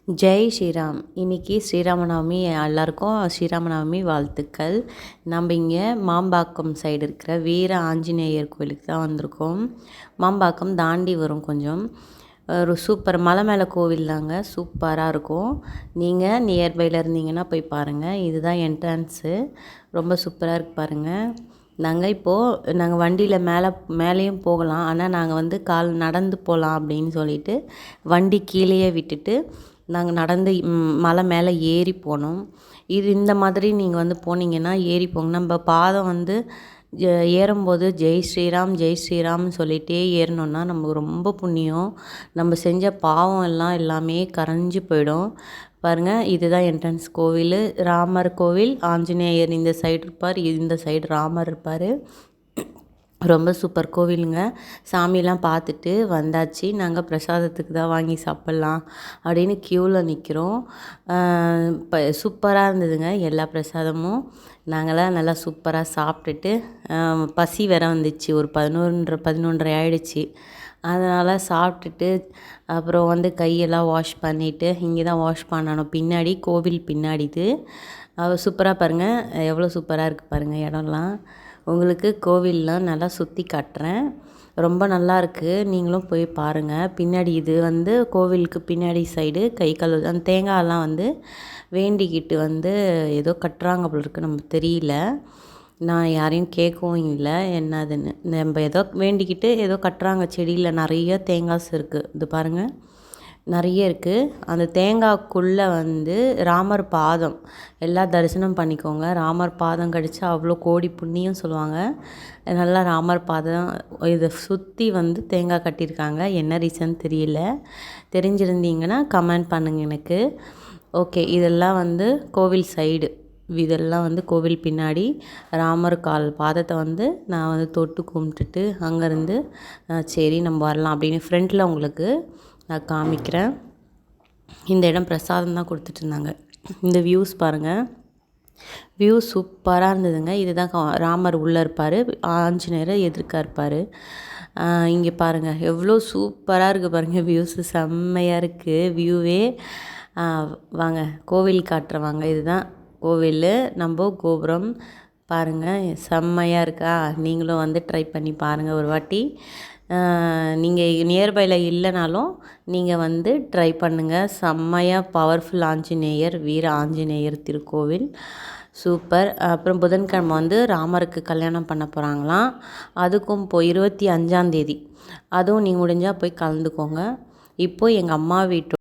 ஜெய் ஸ்ரீராம். இன்றைக்கி ஸ்ரீராமநவமி. எல்லாருக்கும் ஸ்ரீராமநவமி வாழ்த்துக்கள். நம்ம இங்கே மாம்பாக்கம் சைடு இருக்கிற வீர ஆஞ்சநேயர் கோயிலுக்கு தான் வந்திருக்கோம். மாம்பாக்கம் தாண்டி வரும் கொஞ்சம். ஒரு சூப்பர் மலை மேலே கோவில் தாங்க, சூப்பராக இருக்கும். நீங்கள் நியர்பையில் இருந்தீங்கன்னா போய் பாருங்கள். இதுதான் என்ட்ரன்ஸு, ரொம்ப சூப்பராக இருக்குது பாருங்கள். நாங்கள் வண்டியில் மேலேயும் போகலாம், ஆனால் நாங்கள் கால் நடந்து போகலாம் அப்படின்னு சொல்லிட்டு வண்டி கீழேயே விட்டுட்டு நாங்கள் நடந்து மலை மேலே ஏறி போனோம். இந்த மாதிரி நீங்கள் போனீங்கன்னா ஏறி போங்க. நம்ம பாதம் ஏறும்போது ஜெய் ஸ்ரீராம் ஜெய் ஸ்ரீராம்னு சொல்லிகிட்டே ஏறினோன்னா நமக்கு ரொம்ப புண்ணியம். நம்ம செஞ்ச பாவம் எல்லாமே கரைஞ்சி போயிடும். பாருங்கள், இதுதான் என்ட்ரன்ஸ் கோவில். ராமர் கோவில், ஆஞ்சநேயர் இந்த சைடு இருப்பார், இந்த சைடு ராமர் இருப்பார். ரொம்ப சூப்பர் கோவிலுங்க. சாமியெல்லாம் பார்த்துட்டு வந்தாச்சு. நாங்கள் பிரசாதத்துக்கு தான் வாங்கி சாப்பிட்லாம் அப்படின்னு க்யூவில் நிற்கிறோம். சூப்பராக இருந்ததுங்க எல்லா பிரசாதமும். நாங்களாம் நல்லா சூப்பராக சாப்பிட்டுட்டு பசி வேற வந்துச்சு. ஒரு 11:30 ஆகிடுச்சி. அதனால் சாப்பிட்டுட்டு அப்புறம் கையெல்லாம் வாஷ் பண்ணிவிட்டு இங்கே தான் வாஷ் பண்ணணும், பின்னாடி கோவில் பின்னாடி. இது சூப்பராக பாருங்கள், எவ்வளோ சூப்பராக இருக்குது பாருங்கள் இடம்லாம். உங்களுக்கு கோவில்லாம் நல்லா சுற்றி காட்டுறேன். ரொம்ப நல்லா இருக்குது, நீங்களும் போய் பாருங்கள். பின்னாடி இது கோவிலுக்கு பின்னாடி சைடு கை கழுவு அந்த தேங்காயெல்லாம் வேண்டிக்கிட்டு ஏதோ கட்டுறாங்க போல இருக்குது, நமக்கு தெரியல. நான் யாரையும் கேட்கவும் இல்லை என்னதுன்னு. நம்ம ஏதோ வேண்டிக்கிட்டு ஏதோ கட்டுறாங்க. செடியில் நிறைய தேங்காய் இருக்குது, இது பாருங்கள், நிறைய இருக்குது. அந்த தேங்காய்க்குள்ளே ராமர் பாதம் எல்லாம் தரிசனம் பண்ணிக்கோங்க. ராமர் பாதம் கடிச்சா அவ்வளோ கோடி புண்ணியம் சொல்லுவாங்க. நல்லா ராமர் பாதம் இதை சுற்றி தேங்காய் கட்டியிருக்காங்க. என்ன ரீசன் தெரியல, தெரிஞ்சிருந்தீங்கன்னா கமெண்ட் பண்ணுங்கள் எனக்கு. ஓகே, இதெல்லாம் கோவில் சைடு. இதெல்லாம் கோவில் பின்னாடி ராமர் கால் பாதத்தை நான் தொட்டு கும்பிட்டுட்டு அங்கேருந்து சரி நம்ம வரலாம் அப்படின்னு ஃப்ரெண்டில் உங்களுக்கு நான் காமிக்கிறேன். இந்த இடம் பிரசாதம் தான் கொடுத்துட்ருந்தாங்க. இந்த வியூஸ் பாருங்கள், வியூ சூப்பராக இருந்ததுங்க. இதுதான் ராமர் உள்ளே இருப்பார், ஆஞ்சநேயர் எதிர்க்க இருப்பார். இங்கே பாருங்கள் எவ்வளோ சூப்பராக இருக்குது பாருங்கள், வியூஸு செம்மையாக இருக்குது வியூவே. வாங்க கோவில் காட்டுறவாங்க. இதுதான் கோவில், நம்ம கோபுரம் பாருங்கள், செம்மையாக இருக்கா. நீங்களும் ட்ரை பண்ணி பாருங்கள் ஒரு வாட்டி. நீங்கள் நியர்பையில் இல்லைனாலும் நீங்கள் ட்ரை பண்ணுங்கள். செம்மையாக பவர்ஃபுல் ஆஞ்சநேயர், வீர ஆஞ்சநேயர் திருக்கோவில் சூப்பர். அப்புறம் புதன்கிழமை ராமருக்கு கல்யாணம் பண்ண போகிறாங்களாம். அதுக்கும் 25ஆம் தேதி, அதுவும் நீங்கள் முடிஞ்சால் போய் கலந்துக்கோங்க. இப்போது எங்கள் அம்மா வீட்டோட